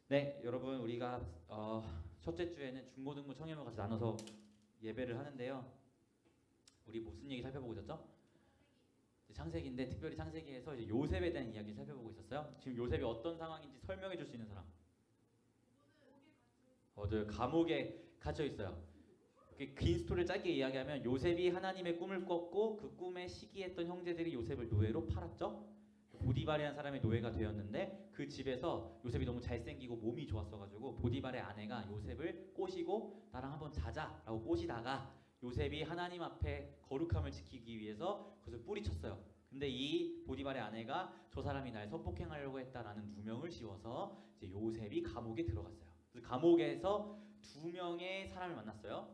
네, 여러분 우리가 첫째 주에는 중고등부 청년부 같이 나눠서 예배를 하는데요. 우리 무슨 얘기 살펴보고 있었죠? 이제 창세기인데 특별히 창세기에서 이제 요셉에 대한 이야기를 살펴보고 있었어요. 지금 요셉이 어떤 상황인지 설명해 줄 수 있는 사람? 저 감옥에 갇혀 있어요. 긴 스토리를 짧게 이야기하면 요셉이 하나님의 꿈을 꿨고 그 꿈에 시기했던 형제들이 요셉을 노예로 팔았죠. 보디발이라는 사람의 노예가 되었는데 그 집에서 요셉이 너무 잘생기고 몸이 좋았어가지고 보디발의 아내가 요셉을 꼬시고 나랑 한번 자자라고 꼬시다가 요셉이 하나님 앞에 거룩함을 지키기 위해서 그것을 뿌리쳤어요. 근데 이 보디발의 아내가 저 사람이 날 성폭행하려고 했다라는 누명을 씌워서 이제 요셉이 감옥에 들어갔어요. 그래서 감옥에서 두 명의 사람을 만났어요.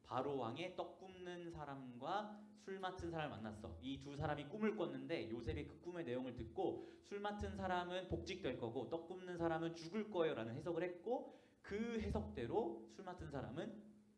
바로 왕의 떡 굽는 사람과 술 맡은 사람을 만났어. 이 두 사람이 꿈을 꿨는데 요셉이 그 꿈의 내용을 듣고 술 맡은 사람은 복직될 거고 떡 굽는 사람은 죽을 거예요 라는 해석을 했고 그 해석대로 술 맡은 사람은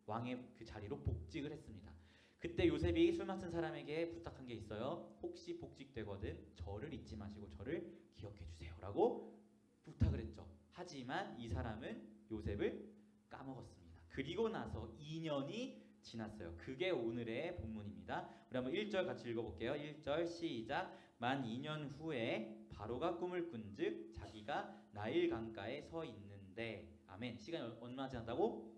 왕의 그 자리로 복직을 했습니다. 그때 요셉이 술 맡은 사람에게 부탁한 게 있어요. 혹시 복직되거든 저를 잊지 마시고 저를 기억해 주세요 라고 부탁을 했죠. 하지만 이 사람은 요셉을 까먹었습니다. 그리고 나서 2년이 지났어요. 그게 오늘의 본문입니다. 우리 한번 1절 같이 읽어볼게요. 1절 시작. 만 2년 후에 바로가 꿈을 꾼즉 자기가 나일 강가에 서 있는데 아멘. 시간이 얼마나 지났다고?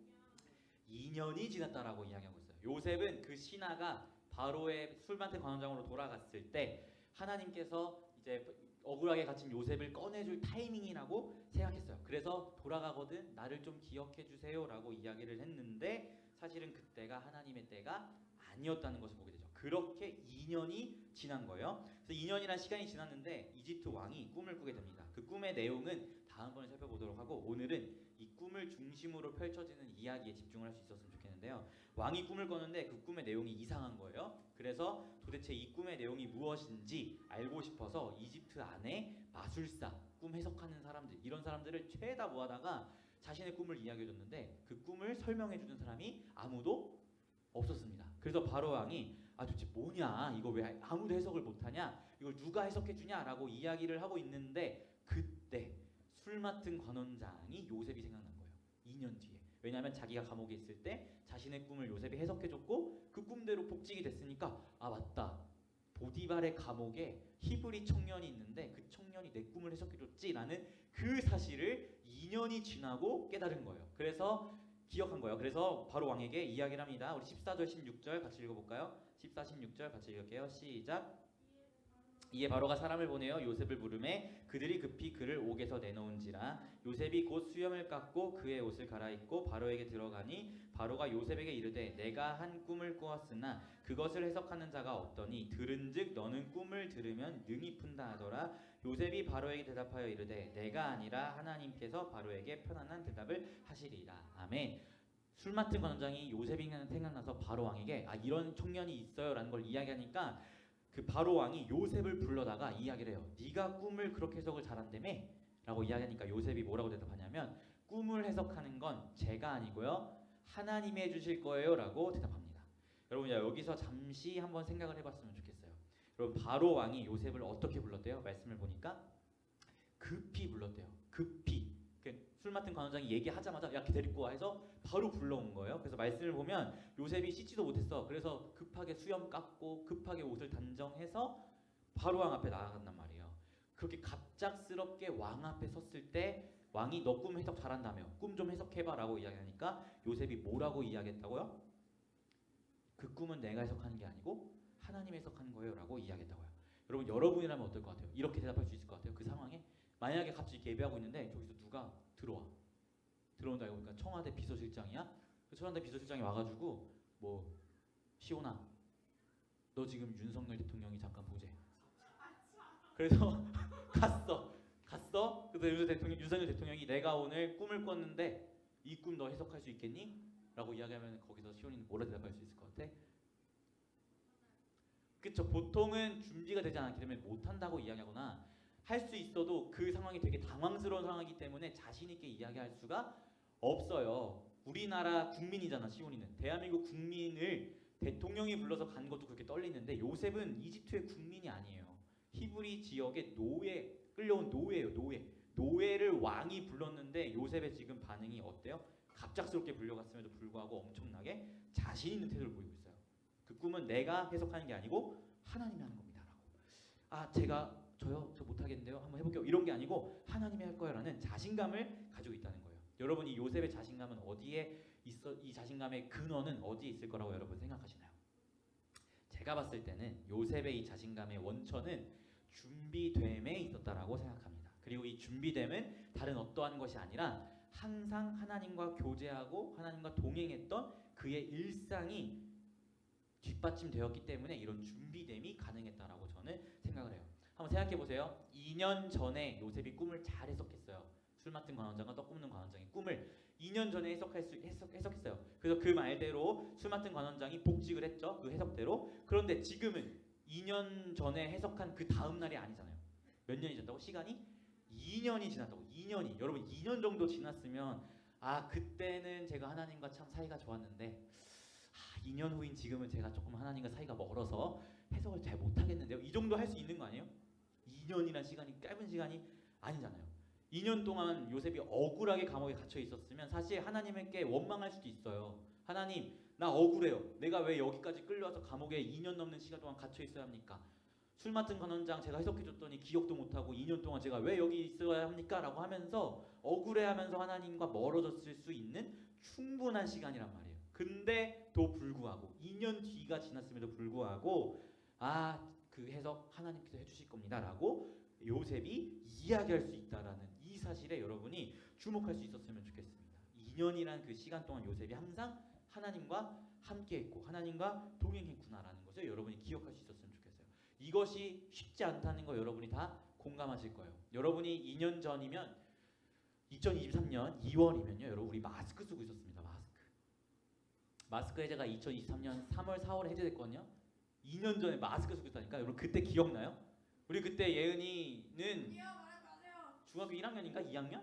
2년이 지났다라고 이야기하고 있어요. 요셉은 그 신하가 바로의 술밭의 관원장으로 돌아갔을 때 하나님께서 이제 억울하게 갇힌 요셉을 꺼내줄 타이밍이라고 생각했어요. 그래서 돌아가거든 나를 좀 기억해 주세요라고 이야기를 했는데 사실은 그때가 하나님의 때가 아니었다는 것을 보게 되죠. 그렇게 2년이 지난 거예요. 그래서 2년이라는 시간이 지났는데 이집트 왕이 꿈을 꾸게 됩니다. 그 꿈의 내용은 다음번에 살펴보도록 하고 오늘은 이 꿈을 중심으로 펼쳐지는 이야기에 집중을 할 수 있었으면 좋겠는데요. 왕이 꿈을 꿨는데 그 꿈의 내용이 이상한 거예요. 그래서 도대체 이 꿈의 내용이 무엇인지 알고 싶어서 이집트 안에 마술사, 꿈 해석하는 사람들 이런 사람들을 죄다 모아다가 자신의 꿈을 이야기해줬는데 그 꿈을 설명해주는 사람이 아무도 없었습니다. 그래서 바로 왕이 도대체 뭐냐 이거 왜 아무도 해석을 못하냐 이걸 누가 해석해주냐 라고 이야기를 하고 있는데 그때 술 맡은 관원장이 요셉이 생각난 거예요. 2년 뒤에. 왜냐하면 자기가 감옥에 있을 때 자신의 꿈을 요셉이 해석해줬고 그 꿈대로 복직이 됐으니까 맞다. 보디발의 감옥에 히브리 청년이 있는데 그 청년이 내 꿈을 해석해줬지라는 그 사실을 2년이 지나고 깨달은 거예요. 그래서 기억한 거예요. 그래서 바로 왕에게 이야기를 합니다. 우리 14절 16절 같이 읽어볼까요? 14, 16절 같이 읽을게요. 시작. 이에 바로가 사람을 보내어 요셉을 부르매 그들이 급히 그를 옥에서 내놓은지라 요셉이 곧 수염을 깎고 그의 옷을 갈아입고 바로에게 들어가니 바로가 요셉에게 이르되 내가 한 꿈을 꾸었으나 그것을 해석하는 자가 없더니 들은즉 너는 꿈을 들으면 능히 푼다 하더라. 요셉이 바로에게 대답하여 이르되 내가 아니라 하나님께서 바로에게 편안한 대답을 하시리라. 아멘. 술 맡은 관원장이 요셉이 생각나서 바로 왕에게 이런 청년이 있어요 라는 걸 이야기하니까 그 바로 왕이 요셉을 불러다가 이야기를 해요. 네가 꿈을 그렇게 해석을 잘한다며? 라고 이야기하니까 요셉이 뭐라고 대답하냐면 꿈을 해석하는 건 제가 아니고요. 하나님이 해주실 거예요 라고 대답합니다. 여러분 여기서 잠시 한번 생각을 해봤으면 좋겠어요. 여러분 바로 왕이 요셉을 어떻게 불렀대요? 말씀을 보니까 급히 불렀대요. 급히. 술 맡은 관원장이 얘기하자마자 야 데리고 와 해서 바로 불러온 거예요. 그래서 말씀을 보면 요셉이 씻지도 못했어. 그래서 급하게 수염 깎고 급하게 옷을 단정해서 바로 왕 앞에 나아간단 말이에요. 그렇게 갑작스럽게 왕 앞에 섰을 때 왕이 너 꿈 해석 잘한다며 꿈 좀 해석해봐 라고 이야기하니까 요셉이 뭐라고 이야기했다고요? 그 꿈은 내가 해석하는 게 아니고 하나님이 해석하는 거예요 라고 이야기했다고요. 여러분 여러분이라면 어떨 것 같아요? 이렇게 대답할 수 있을 것 같아요? 그 상황에? 만약에 갑자기 예배하고 있는데 저기서 누가 들어와. 들어온다 이거 보니까 청와대 비서실장이야. 청와대 비서실장이 와가지고 뭐 시온아 너 지금 윤석열 대통령이 잠깐 보재. 그래서 갔어. 그래서 윤석열 대통령이 내가 오늘 꿈을 꿨는데 이 꿈 너 해석할 수 있겠니? 라고 이야기하면 거기서 시온이는 뭐라 대답할 수 있을 것 같아? 그쵸. 보통은 준비가 되지 않았기 때문에 못한다고 이야기하거나 할 수 있어도 그 상황이 되게 당황스러운 상황이기 때문에 자신 있게 이야기할 수가 없어요. 우리나라 국민이잖아 시온이는. 대한민국 국민을 대통령이 불러서 간 것도 그렇게 떨리는데 요셉은 이집트의 국민이 아니에요. 히브리 지역의 끌려온 노예예요. 노예를 왕이 불렀는데 요셉의 지금 반응이 어때요? 갑작스럽게 불려갔음에도 불구하고 엄청나게 자신 있는 태도를 보이고 있어요. 그 꿈은 내가 해석하는 게 아니고 하나님이 하는 겁니다라고. 아 제가 저 못하겠는데요. 한번 해볼게요. 이런 게 아니고 하나님이 할 거야라는 자신감을 가지고 있다는 거예요. 여러분 이 요셉의 자신감은 어디에 있어? 이 자신감의 근원은 어디에 있을 거라고 여러분 생각하시나요? 제가 봤을 때는 요셉의 이 자신감의 원천은 준비됨에 있었다라고 생각합니다. 그리고 이 준비됨은 다른 어떠한 것이 아니라 항상 하나님과 교제하고 하나님과 동행했던 그의 일상이 뒷받침되었기 때문에 이런 준비됨이 가능했다라고 저는 생각을 해요. 한번 생각해 보세요. 2년 전에 요셉이 꿈을 잘 해석했어요. 술 맡은 관원장과 떡 굽는 관원장의 꿈을 2년 전에 해석했어요. 그래서 그 말대로 술 맡은 관원장이 복직을 했죠. 그 해석대로. 그런데 지금은 2년 전에 해석한 그 다음 날이 아니잖아요. 몇 년이 지났다고? 시간이 2년이 지났다고. 2년이. 여러분 2년 정도 지났으면 아 그때는 제가 하나님과 참 사이가 좋았는데 2년 후인 지금은 제가 조금 하나님과 사이가 멀어서 해석을 잘 못하겠는데요. 이 정도 할 수 있는 거 아니에요? 2년이란 시간이 짧은 시간이 아니잖아요. 2년 동안 요셉이 억울하게 감옥에 갇혀 있었으면 사실 하나님께 원망할 수도 있어요. 하나님 나 억울해요. 내가 왜 여기까지 끌려와서 감옥에 2년 넘는 시간 동안 갇혀 있어야 합니까? 술 맡은 관원장 제가 해석해줬더니 기억도 못하고 2년 동안 제가 왜 여기 있어야 합니까? 라고 하면서 억울해하면서 하나님과 멀어졌을 수 있는 충분한 시간이란 말이에요. 근데 또 불구하고 2년 뒤가 지났음에도 불구하고 그 해석 하나님께서 해주실 겁니다 라고 요셉이 이야기할 수 있다라는 이 사실에 여러분이 주목할 수 있었으면 좋겠습니다. 2년이란 그 시간 동안 요셉이 항상 하나님과 함께했고 하나님과 동행했구나라는 것을 여러분이 기억할 수 있었으면 좋겠어요. 이것이 쉽지 않다는 거 여러분이 다 공감하실 거예요. 여러분이 2년 전이면 2023년 2월이면요 여러분 우리 마스크 쓰고 있었습니다. 마스크 해제가 2023년 3월 4월에 해제됐거든요. 2년 전에 마스크 쓰고 있다니까. 여러분 그때 기억나요? 우리 그때 예은이는 중학교 1학년인가 2학년?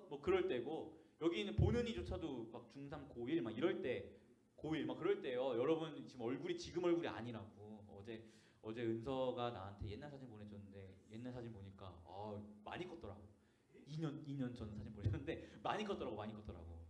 뭐 그럴 때고 여기는 보는이조차도 막 중3 고1 막 이럴 때 고1 막 그럴 때요. 여러분 지금 얼굴이 지금 얼굴이 아니라고. 어제 은서가 나한테 옛날 사진 보내줬는데 옛날 사진 보니까 많이 컸더라고. 2년 전 사진 보내줬는데 많이 컸더라고.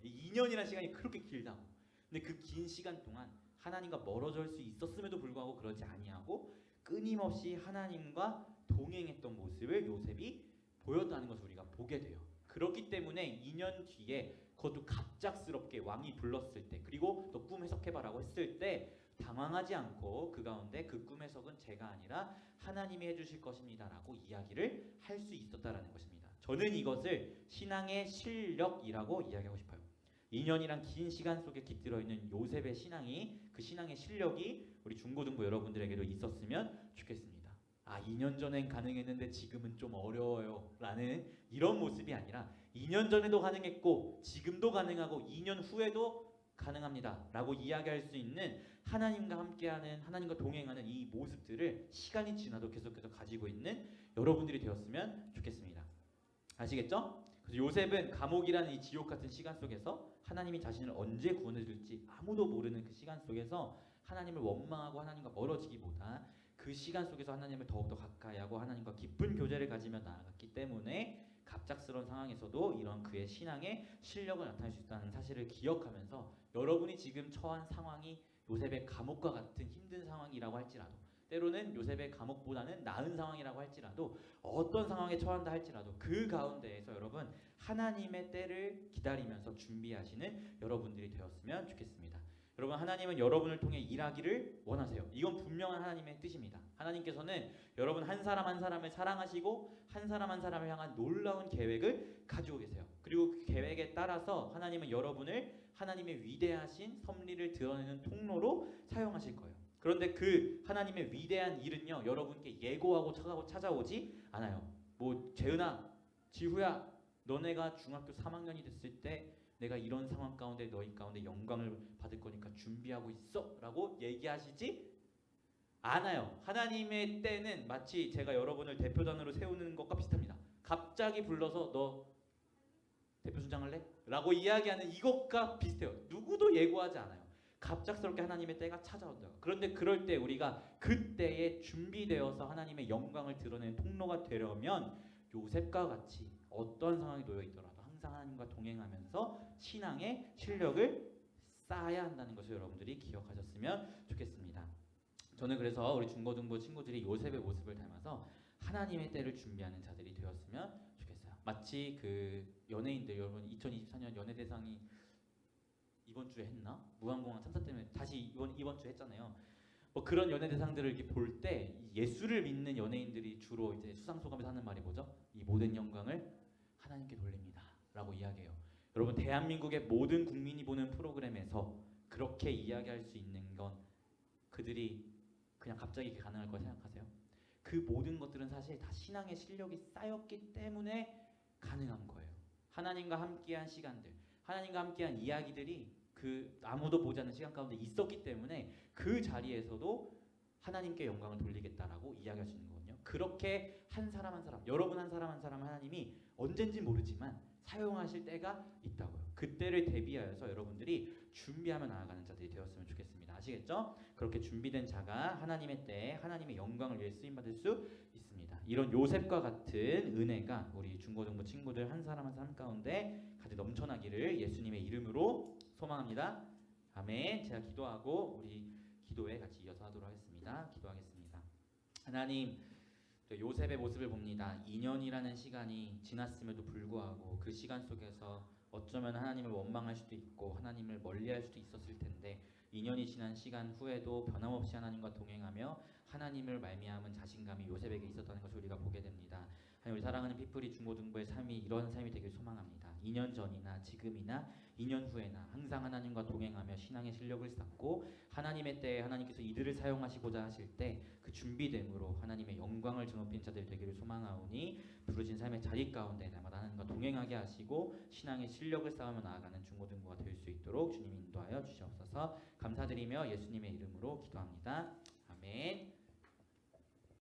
2년이라는 시간이 그렇게 길다고. 근데 그 긴 시간 동안 하나님과 멀어질 수 있었음에도 불구하고 그러지 아니하고 끊임없이 하나님과 동행했던 모습을 요셉이 보였다는 것을 우리가 보게 돼요. 그렇기 때문에 2년 뒤에 그것도 갑작스럽게 왕이 불렀을 때 그리고 너 꿈 해석해봐라고 했을 때 당황하지 않고 그 가운데 그 꿈 해석은 제가 아니라 하나님이 해주실 것입니다 라고 이야기를 할 수 있었다라는 것입니다. 저는 이것을 신앙의 실력이라고 이야기하고 싶어요. 2년이란 긴 시간 속에 깃들어 있는 요셉의 신앙이 그 신앙의 실력이 우리 중고등부 여러분들에게도 있었으면 좋겠습니다. 2년 전엔 가능했는데 지금은 좀 어려워요 라는 이런 모습이 아니라 2년 전에도 가능했고 지금도 가능하고 2년 후에도 가능합니다 라고 이야기할 수 있는 하나님과 함께하는 하나님과 동행하는 이 모습들을 시간이 지나도 계속해서 가지고 있는 여러분들이 되었으면 좋겠습니다. 아시겠죠? 그래서 요셉은 감옥이라는 이 지옥 같은 시간 속에서 하나님이 자신을 언제 구원해 줄지 아무도 모르는 그 시간 속에서 하나님을 원망하고 하나님과 멀어지기보다 그 시간 속에서 하나님을 더욱더 가까이 하고 하나님과 깊은 교제를 가지며 나아갔기 때문에 갑작스러운 상황에서도 이런 그의 신앙의 실력을 나타낼 수 있다는 사실을 기억하면서 여러분이 지금 처한 상황이 요셉의 감옥과 같은 힘든 상황이라고 할지라도 때로는 요셉의 감옥보다는 나은 상황이라고 할지라도 어떤 상황에 처한다 할지라도 그 가운데에서 여러분 하나님의 때를 기다리면서 준비하시는 여러분들이 되었으면 좋겠습니다. 여러분 하나님은 여러분을 통해 일하기를 원하세요. 이건 분명한 하나님의 뜻입니다. 하나님께서는 여러분 한 사람 한 사람을 사랑하시고 한 사람 한 사람을 향한 놀라운 계획을 가지고 계세요. 그리고 그 계획에 따라서 하나님은 여러분을 하나님의 위대하신 섭리를 드러내는 통로로 사용하실 거예요. 그런데 그 하나님의 위대한 일은요 여러분께 예고하고 찾아오지 않아요. 뭐 재은아, 지후야, 너네가 중학교 3학년이 됐을 때 내가 이런 상황 가운데 너희 가운데 영광을 받을 거니까 준비하고 있어 라고 얘기하시지 않아요. 하나님의 때는 마치 제가 여러분을 대표단으로 세우는 것과 비슷합니다. 갑자기 불러서 너 대표 순장할래? 라고 이야기하는 이것과 비슷해요. 누구도 예고하지 않아요. 갑작스럽게 하나님의 때가 찾아온다. 그런데 그럴 때 우리가 그때에 준비되어서 하나님의 영광을 드러내는 통로가 되려면 요셉과 같이 어떤 상황이 놓여 있더라도 항상 항상 하나님과 동행하면서 신앙의 실력을 쌓아야 한다는 것을 여러분들이 기억하셨으면 좋겠습니다. 저는 그래서 우리 중고등부 친구들이 요셉의 모습을 닮아서 하나님의 때를 준비하는 자들이 되었으면 좋겠어요. 마치 그 연예인들, 여러분 2024년 연예대상이 이번 주에 했나? 무한공항 참사 때문에 다시 이번 주에 했잖아요. 뭐 그런 연예대상들을 이렇게 볼 때 예수를 믿는 연예인들이 주로 이제 수상 소감에서 하는 말이 뭐죠? 이 모든 영광을 하나님께 돌립니다라고 이야기해요. 여러분 대한민국의 모든 국민이 보는 프로그램에서 그렇게 이야기할 수 있는 건 그들이 그냥 갑자기 이렇게 가능할 거라 생각하세요? 그 모든 것들은 사실 다 신앙의 실력이 쌓였기 때문에 가능한 거예요. 하나님과 함께한 시간들, 하나님과 함께한 이야기들이 그 아무도 보지 않는 시간 가운데 있었기 때문에 그 자리에서도 하나님께 영광을 돌리겠다라고 이야기할 수 있는 거거든요. 그렇게 한 사람 한 사람, 여러분 한 사람 한 사람 하나님이 언젠지 모르지만 사용하실 때가 있다고요. 그때를 대비하여서 여러분들이 준비하며 나아가는 자들이 되었으면 좋겠습니다. 아시겠죠? 그렇게 준비된 자가 하나님의 때에 하나님의 영광을 위해 쓰임받을 수 있습니다. 이런 요셉과 같은 은혜가 우리 중고등부 친구들 한 사람 한 사람 가운데 가득 넘쳐나기를 예수님의 이름으로 소망합니다. 아멘. 제가 기도하고 우리 기도에 같이 이어서 하도록 하겠습니다. 기도하겠습니다. 하나님, 요셉의 모습을 봅니다. 2년이라는 시간이 지났음에도 불구하고 그 시간 속에서 어쩌면 하나님을 원망할 수도 있고 하나님을 멀리할 수도 있었을 텐데 2년이 지난 시간 후에도 변함없이 하나님과 동행하며 하나님을 말미암은 자신감이 요셉에게 있었다는 것을 우리가 보게 됩니다. 하나님, 우리 사랑하는 피프리 중고등부의 삶이 이런 삶이 되길 소망합니다. 2년 전이나 지금이나 2년 후에나 항상 하나님과 동행하며 신앙의 실력을 쌓고 하나님의 때에 하나님께서 이들을 사용하시고자 하실 때 그 준비됨으로 하나님의 영광을 드높이는 자들이 되기를 소망하오니 부르신 삶의 자리 가운데 날마다 하나님과 동행하게 하시고 신앙의 실력을 쌓으며 나아가는 중고등부가 될 수 있도록 주님 인도하여 주시옵소서. 감사드리며 예수님의 이름으로 기도합니다. 아멘.